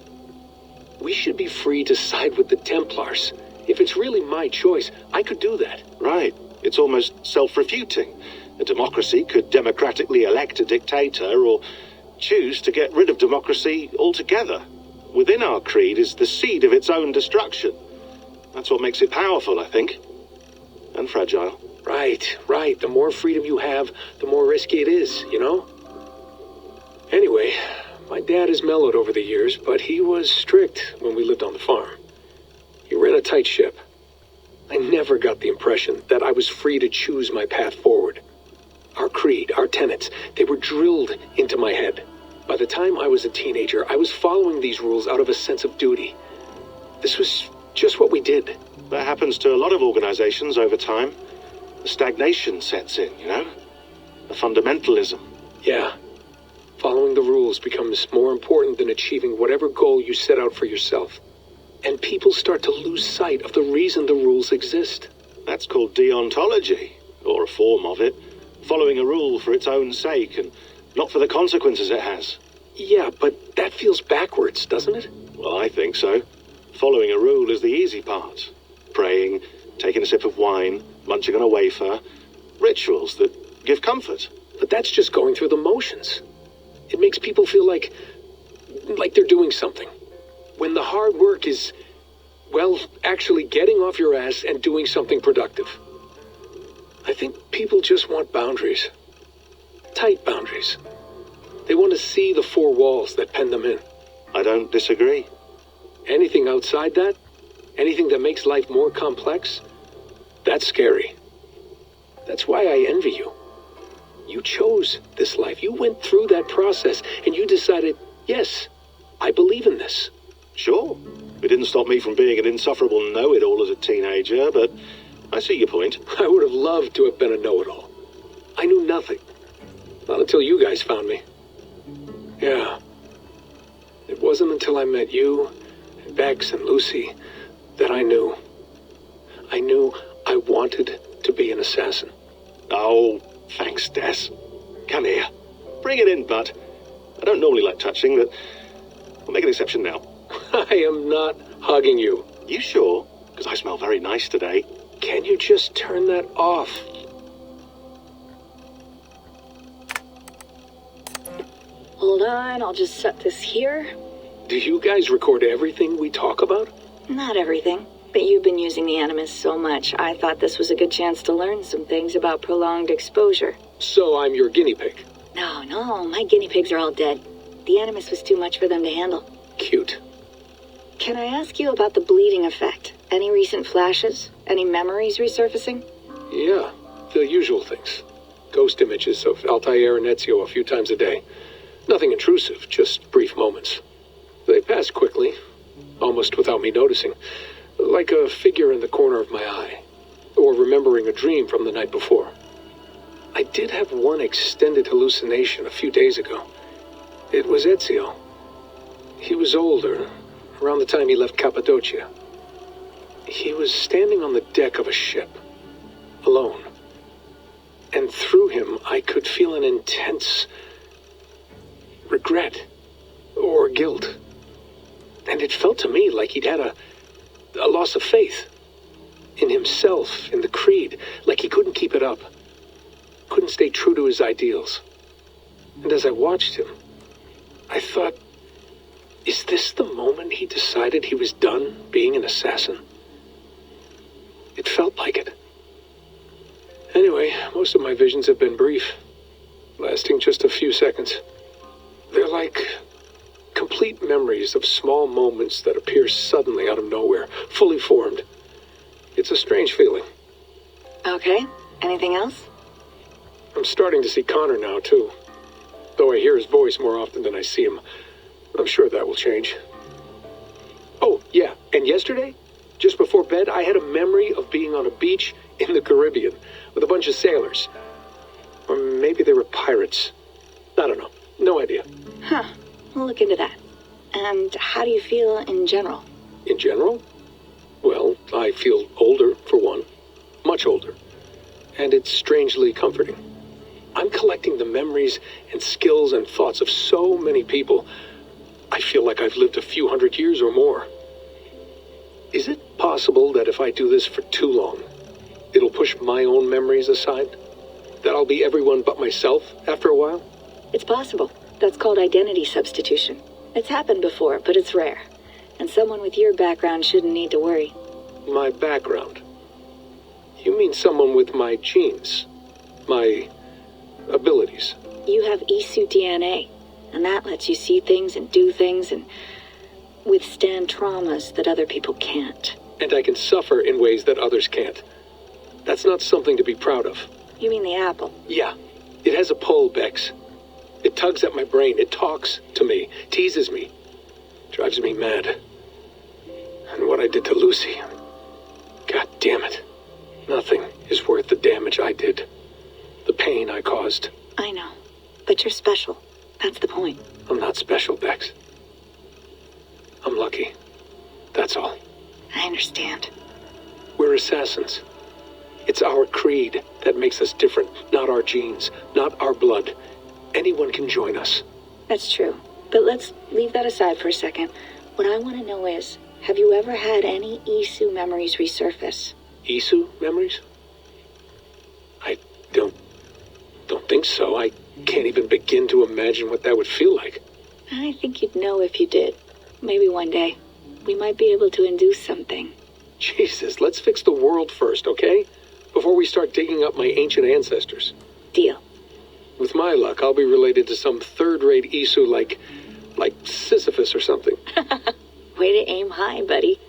we should be free to side with the Templars. If it's really my choice, I could do that. Right. It's almost self-refuting. A democracy could democratically elect a dictator or choose to get rid of democracy altogether. Within our creed is the seed of its own destruction. That's what makes it powerful, I think. And fragile. Right. The more freedom you have, the more risky it is, you know? Anyway, my dad has mellowed over the years, but he was strict when we lived on the farm. He ran a tight ship. I never got the impression that I was free to choose my path forward. Our creed, our tenets, they were drilled into my head. By the time I was a teenager, I was following these rules out of a sense of duty. This was just what we did. That happens to a lot of organizations over time. The stagnation sets in, you know? The fundamentalism. Yeah. Following the rules becomes more important than achieving whatever goal you set out for yourself. And people start to lose sight of the reason the rules exist. That's called deontology, or a form of it. Following a rule for its own sake and not for the consequences it has. Yeah, but that feels backwards, doesn't it? Well, I think so. Following a rule is the easy part. Praying, taking a sip of wine, munching on a wafer. Rituals that give comfort. But that's just going through the motions. It makes people feel like they're doing something. When the hard work is, well, actually getting off your ass and doing something productive. I think people just want boundaries. Tight boundaries. They want to see the four walls that pen them in. I don't disagree. Anything outside that, anything that makes life more complex, that's scary. That's why I envy you. You chose this life. You went through that process and you decided, yes, I believe in this. Sure. It didn't stop me from being an insufferable know-it-all as a teenager, but I see your point. I would have loved to have been a know-it-all. I knew nothing. Not until you guys found me. Yeah. It wasn't until I met you, and Bex and Lucy, that I knew. I knew I wanted to be an assassin. Oh, thanks, Des. Come here. Bring it in, bud. I don't normally like touching, but we'll make an exception now. I am not hugging you. You sure? Because I smell very nice today. Can you just turn that off? Hold on, I'll just set this here. Do you guys record everything we talk about? Not everything, but you've been using the Animus so much, I thought this was a good chance to learn some things about prolonged exposure. So I'm your guinea pig? No, my guinea pigs are all dead. The Animus was too much for them to handle. Cute. Can I ask you about the bleeding effect? Any recent flashes? Any memories resurfacing? Yeah, the usual things. Ghost images of Altair and Ezio a few times a day. Nothing intrusive, just brief moments. They pass quickly, almost without me noticing. Like a figure in the corner of my eye. Or remembering a dream from the night before. I did have one extended hallucination a few days ago. It was Ezio. He was older, around the time he left Cappadocia. He was standing on the deck of a ship, alone. And through him, I could feel an intense regret or guilt. And it felt to me like he'd had a loss of faith in himself, in the Creed, like he couldn't keep it up, couldn't stay true to his ideals. And as I watched him, I thought, is this the moment he decided he was done being an assassin? It felt like it. Anyway, most of my visions have been brief, lasting just a few seconds. They're like complete memories of small moments that appear suddenly out of nowhere, fully formed. It's a strange feeling. Okay, anything else? I'm starting to see Connor now, too. Though I hear his voice more often than I see him. I'm sure that will change. Oh, yeah, and yesterday, just before bed, I had a memory of being on a beach in the Caribbean with a bunch of sailors. Or maybe they were pirates. I don't know. No idea. Huh. We'll look into that. And how do you feel in general? In general? Well, I feel older, for one. Much older. And it's strangely comforting. I'm collecting the memories and skills and thoughts of so many people. I feel like I've lived a few hundred years or more. Is it possible that if I do this for too long, it'll push my own memories aside? That I'll be everyone but myself after a while? It's possible. That's called identity substitution. It's happened before, but it's rare. And someone with your background shouldn't need to worry. My background? You mean someone with my genes? My abilities? You have Isu DNA, and that lets you see things and do things and withstand traumas that other people can't. And I can suffer in ways that others can't. That's not something to be proud of. You mean the apple? Yeah. It has a pull, Bex. It tugs at my brain. It talks to me. Teases me. Drives me mad. And what I did to Lucy. God damn it. Nothing is worth the damage I did. The pain I caused. I know. But you're special. That's the point. I'm not special, Bex. I'm lucky. That's all. I understand. We're assassins. It's our creed that makes us different, not our genes, not our blood. Anyone can join us. That's true. But let's leave that aside for a second. What I want to know is, have you ever had any Isu memories resurface? Isu memories? I don't think so. I can't even begin to imagine what that would feel like. I think you'd know if you did. Maybe one day. We might be able to induce something. Jesus, let's fix the world first, okay? Before we start digging up my ancient ancestors. Deal. With my luck, I'll be related to some third-rate Isu like Sisyphus or something. Way to aim high, buddy.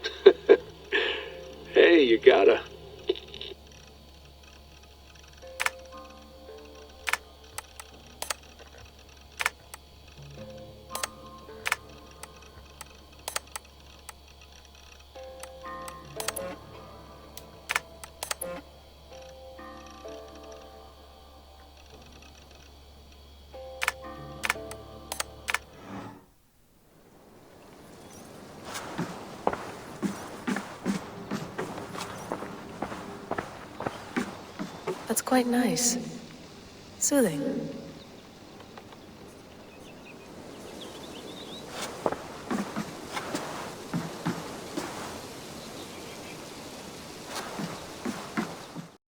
Hey, you gotta. That's quite nice. Soothing.